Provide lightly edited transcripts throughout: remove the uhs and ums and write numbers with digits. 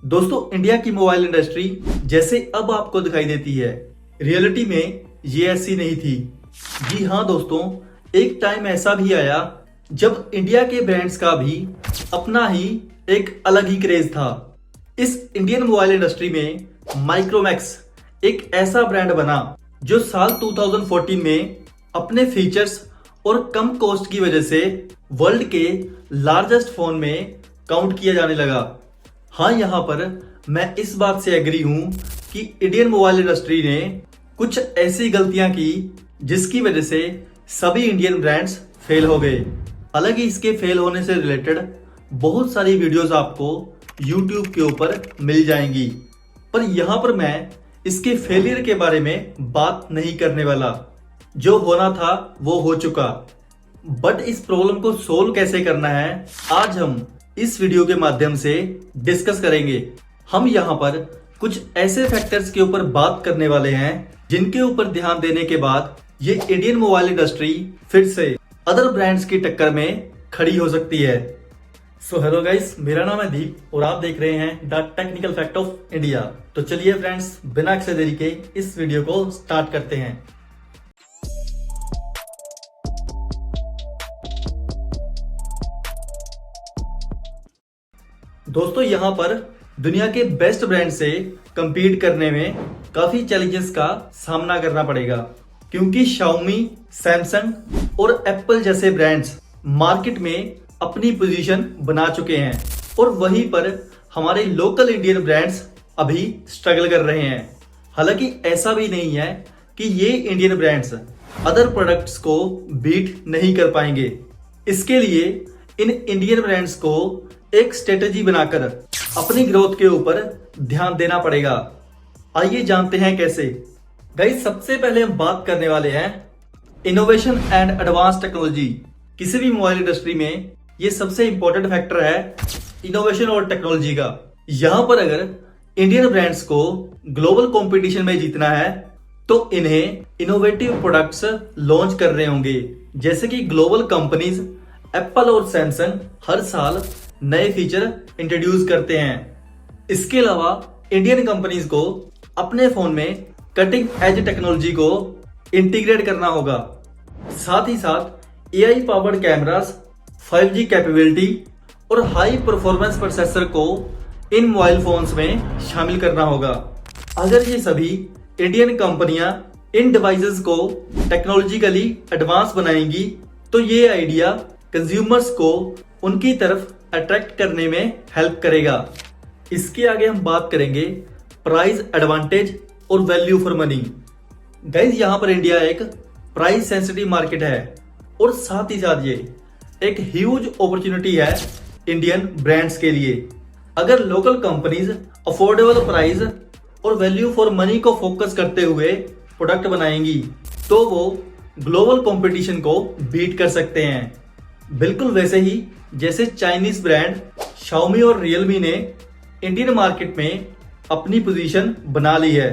दोस्तों, इंडिया की mobile industry जैसे अब आपको दिखाई देती है, रियलिटी में ये ऐसी नहीं थी। जी हाँ दोस्तों, एक टाइम ऐसा भी आया जब इंडिया के ब्रांड्स का भी अपना ही एक अलग ही क्रेज था। इस इंडियन मोबाइल इंडस्ट्री में माइक्रोमैक्स एक ऐसा ब्रांड बना जो साल 2014 में अपने फीचर्स और कम कॉस्ट की वजह से वर्ल्ड के लार्जेस्ट फोन में काउंट किया जाने लगा। हाँ, यहाँ पर मैं इस बात से एग्री हूं कि इंडियन मोबाइल इंडस्ट्री ने कुछ ऐसी गलतियां की जिसकी वजह से सभी इंडियन ब्रांड्स फेल हो गए। हालांकि इसके फेल होने से रिलेटेड बहुत सारी वीडियोस आपको YouTube के ऊपर मिल जाएंगी, पर यहाँ पर मैं इसके फेलियर के बारे में बात नहीं करने वाला। जो होना था वो हो चुका, बट इस प्रॉब्लम को सोल्व कैसे करना है आज हम इस वीडियो के माध्यम से डिस्कस करेंगे। हम यहाँ पर कुछ ऐसे फैक्टर्स के ऊपर बात करने वाले हैं जिनके ऊपर ध्यान देने के बाद ये इंडियन मोबाइल इंडस्ट्री फिर से अदर ब्रांड्स की टक्कर में खड़ी हो सकती है। सो हेलो गाइस, मेरा नाम है दीप और आप देख रहे हैं the technical fact of India. तो चलिए फ्रेंड्स, बिना किसी देरी के इस वीडियो को स्टार्ट करते हैं। दोस्तों, यहाँ पर दुनिया के बेस्ट ब्रांड से कंपीट करने में काफी चैलेंजेस का सामना करना पड़ेगा, क्योंकि Xiaomi, सैमसंग और एप्पल जैसे ब्रांड्स मार्केट में अपनी पोजीशन बना चुके हैं और वहीं पर हमारे लोकल इंडियन ब्रांड्स अभी स्ट्रगल कर रहे हैं। हालांकि ऐसा भी नहीं है कि ये इंडियन ब्रांड्स अदर प्रोडक्ट्स को बीट नहीं कर पाएंगे। इसके लिए इन इंडियन ब्रांड्स को एक स्ट्रेटेजी बनाकर अपनी ग्रोथ के ऊपर ध्यान देना पड़ेगा। आइए जानते हैं कैसे। गाइस, सबसे पहले हम बात करने वाले हैं इनोवेशन एंड एडवांस टेक्नोलॉजी। किसी भी मोबाइल इंडस्ट्री में ये सबसे इंपॉर्टेंट फैक्टर है इनोवेशन और टेक्नोलॉजी का। यहां पर अगर इंडियन ब्रांड्स को ग्लोबल कंपटीशन में जीतना है तो इन्हें इनोवेटिव प्रोडक्ट्स लॉन्च कर रहे होंगे। जैसे कि ग्लोबल कंपनीज एप्पल और सैमसंग हर साल नए फीचर इंट्रोड्यूस करते हैं। इसके अलावा इंडियन कंपनीज को अपने फोन में कटिंग एज टेक्नोलॉजी को इंटीग्रेट करना होगा। साथ ही साथ AI powered cameras, 5G capability और हाई परफॉर्मेंस प्रोसेसर को इन मोबाइल फोन्स में शामिल करना होगा। अगर ये सभी इंडियन कंपनियां इन डिवाइसेस को टेक्नोलॉजिकली एडवांस बनाएंगी तो ये आइडिया कंज्यूमर्स को उनकी तरफ अट्रैक्ट करने में हेल्प करेगा। इसके आगे हम बात करेंगे प्राइस एडवांटेज और वैल्यू फॉर मनी। गाइस, यहाँ पर इंडिया एक प्राइस सेंसिटिव मार्केट है और साथ ही साथ ये एक ह्यूज अपॉर्चुनिटी है इंडियन ब्रांड्स के लिए। अगर लोकल कंपनीज अफोर्डेबल प्राइस और वैल्यू फॉर मनी को फोकस करते हुए प्रोडक्ट बनाएंगी तो वो ग्लोबल कंपटीशन को बीट कर सकते हैं। बिल्कुल वैसे ही जैसे चाइनीज ब्रांड Xiaomi और Realme ने इंडियन मार्केट में अपनी पोजीशन बना ली है।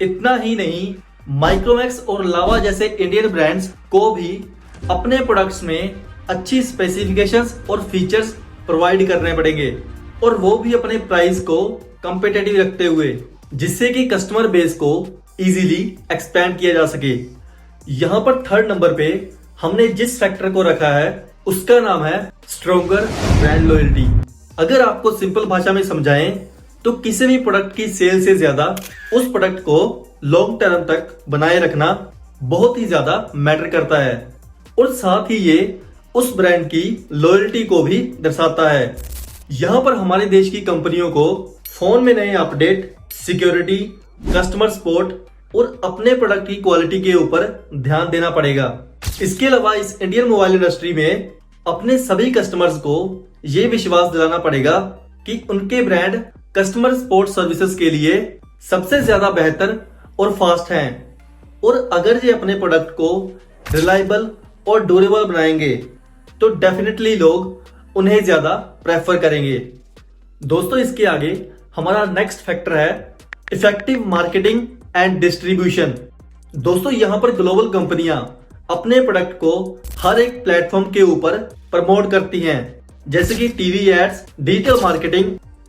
इतना ही नहीं, माइक्रोमैक्स और लावा जैसे इंडियन ब्रांड्स को भी अपने प्रोडक्ट्स में अच्छी स्पेसिफिकेशंस और फीचर्स प्रोवाइड करने पड़ेंगे और वो भी अपने प्राइस को कंपेटिटिव रखते हुए, जिससे कि कस्टमर बेस को इजीली एक्सपैंड किया जा सके। यहाँ पर थर्ड नंबर पे हमने जिस फैक्टर को रखा है उसका नाम है स्ट्रोंगर ब्रांड लॉयल्टी। अगर आपको सिंपल भाषा में समझाएं तो किसी भी प्रोडक्ट की सेल से ज्यादा उस प्रोडक्ट को लॉन्ग टर्म तक बनाए रखना बहुत ही ज्यादा मैटर करता है और साथ ही ये उस ब्रांड की लॉयल्टी को भी दर्शाता है। यहाँ पर हमारे देश की कंपनियों को फोन में नए अपडेट, सिक्योरिटी, कस्टमर सपोर्ट और अपने प्रोडक्ट की क्वालिटी के ऊपर ध्यान देना पड़ेगा। इसके अलावा इस इंडियन मोबाइल इंडस्ट्री में अपने सभी कस्टमर्स को ये विश्वास दिलाना पड़ेगा कि उनके ब्रांड कस्टमर सपोर्ट सर्विसेज के लिए सबसे ज्यादा बेहतर और फास्ट हैं और अगर ये अपने प्रोडक्ट को रिलायबल और ड्यूरेबल बनाएंगे तो डेफिनेटली लोग उन्हें ज्यादा प्रेफर करेंगे। दोस्तों, इसके आगे हमारा नेक्स्ट फैक्टर है इफेक्टिव मार्केटिंग एंड डिस्ट्रीब्यूशन। दोस्तों, यहाँ पर ग्लोबल कंपनियां अपने प्रोडक्ट को हर एक प्लेटफॉर्म के ऊपर प्रमोट करती हैं, जैसे कि टीवी एड्स, डिजिटल मार्केटिंग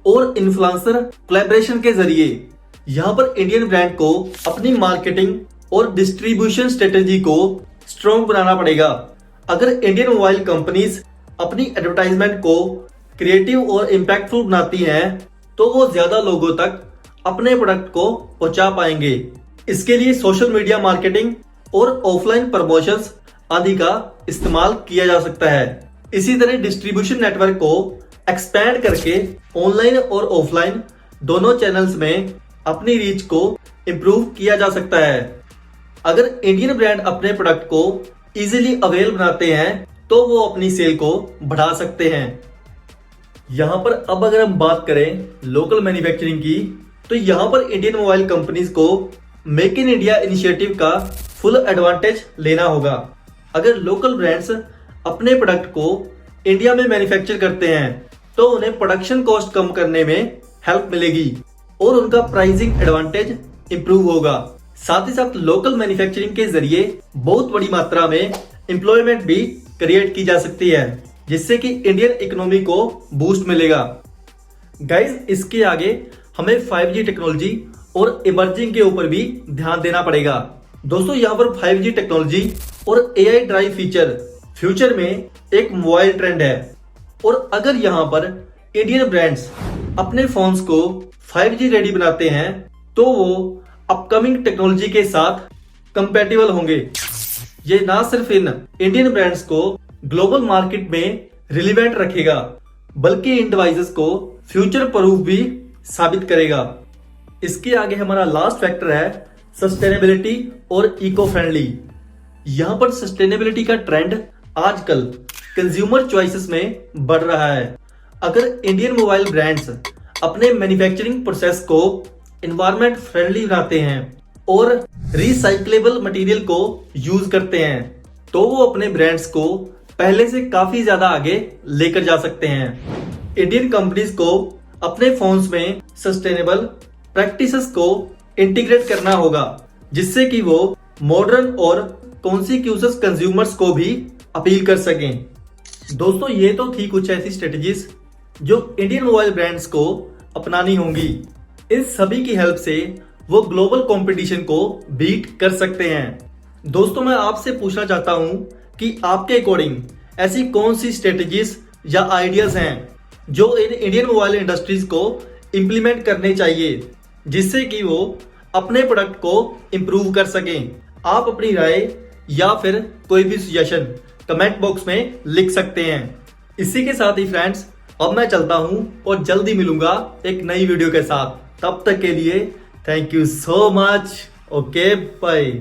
और इन्फ्लुएंसर कोलैबोरेशन के जरिए यहाँ पर इंडियन ब्रांड को अपनी मार्केटिंग और डिस्ट्रीब्यूशन स्ट्रेटेजी को स्ट्रॉन्ग बनाना पड़ेगा। अगर इंडियन मोबाइल कंपनीज अपनी एडवर्टाइजमेंट को क्रिएटिव और इम्पैक्टफुल बनाती हैं तो वो ज्यादा लोगों तक अपने प्रोडक्ट को पहुंचा पाएंगे। इसके लिए सोशल मीडिया मार्केटिंग और ऑफलाइन प्रमोशंस आदि का इस्तेमाल किया जा सकता है। इसी तरह डिस्ट्रीब्यूशन नेटवर्क को एक्सपैंड करके ऑनलाइन और ऑफलाइन दोनों चैनल्स में अपनी रीच को इंप्रूव किया जा सकता है। अगर इंडियन ब्रांड अपने प्रोडक्ट को इजीली अवेल बनाते हैं तो वो अपनी सेल को बढ़ा सकते हैं। यहाँ पर अब अगर हम बात करें लोकल मैन्युफैक्चरिंग की, तो यहाँ पर इंडियन मोबाइल कंपनीज को मेक इन इंडिया इनिशिएटिव का फुल एडवांटेज लेना होगा। अगर लोकल ब्रांड्स अपने प्रोडक्ट को इंडिया में मैन्युफैक्चर करते हैं तो उन्हें प्रोडक्शन कॉस्ट कम करने में हेल्प मिलेगी और उनका प्राइसिंग एडवांटेज इंप्रूव होगा। साथ ही साथ लोकल मैन्युफैक्चरिंग के जरिए बहुत बड़ी मात्रा में एम्प्लॉयमेंट भी क्रिएट की जा सकती है, जिससे कि इंडियन इकोनॉमी को बूस्ट मिलेगा। गाइस, इसके आगे हमें 5G टेक्नोलॉजी और इमर्जिंग के ऊपर भी ध्यान देना पड़ेगा। दोस्तों, यहाँ पर 5G टेक्नोलॉजी और AI ड्राइव फीचर फ्यूचर में एक मोबाइल ट्रेंड है और अगर यहाँ पर इंडियन ब्रांड्स अपने फोन्स को 5G रेडी बनाते हैं तो वो अपकमिंग टेक्नोलॉजी के साथ कंपैटिबल होंगे। ये ना सिर्फ इन इंडियन ब्रांड्स को ग्लोबल मार्केट में रिलेवेंट रखेगा बल्कि इन डिवाइसेस को फ्यूचर प्रूफ भी साबित करेगा। इसके आगे हमारा लास्ट फैक्टर है सस्टेनेबिलिटी और इको फ्रेंडली। यहाँ पर सस्टेनेबिलिटी का ट्रेंड आजकल कंज्यूमर चॉइसेस में बढ़ रहा है। अगर इंडियन मोबाइल ब्रांड्स अपने मैन्युफैक्चरिंग प्रोसेस को एनवायरनमेंट फ्रेंडली बनाते हैं और रिसाइक्लेबल मटेरियल को यूज करते हैं तो वो अपने ब्रांड्स को पहले से काफी ज्यादा आगे लेकर जा सकते हैं। इंडियन कंपनीज को अपने फोन्स में सस्टेनेबल प्रैक्टिसेस को इंटीग्रेट करना होगा, जिससे कि वो मॉडर्न और कॉन्सिक्यूसिव कंज्यूमर्स को भी अपील कर सकें। दोस्तों, ये तो थी कुछ ऐसी स्ट्रेटजीज जो इंडियन मोबाइल ब्रांड्स को अपनानी होंगी। इन सभी की हेल्प से वो ग्लोबल कंपटीशन को बीट कर सकते हैं। दोस्तों, मैं आपसे पूछना चाहता हूं कि आपके अकॉर्डिंग ऐसी कौन सी स्ट्रेटजीज या आइडियाज हैं जो इन इंडियन मोबाइल इंडस्ट्रीज को इंप्लीमेंट करने चाहिए, जिससे कि वो अपने प्रोडक्ट को इंप्रूव कर सकें। आप अपनी राय या फिर कोई भी सजेशन कमेंट बॉक्स में लिख सकते हैं। इसी के साथ ही फ्रेंड्स, अब मैं चलता हूं और जल्दी मिलूंगा एक नई वीडियो के साथ। तब तक के लिए thank you so much. Okay, bye.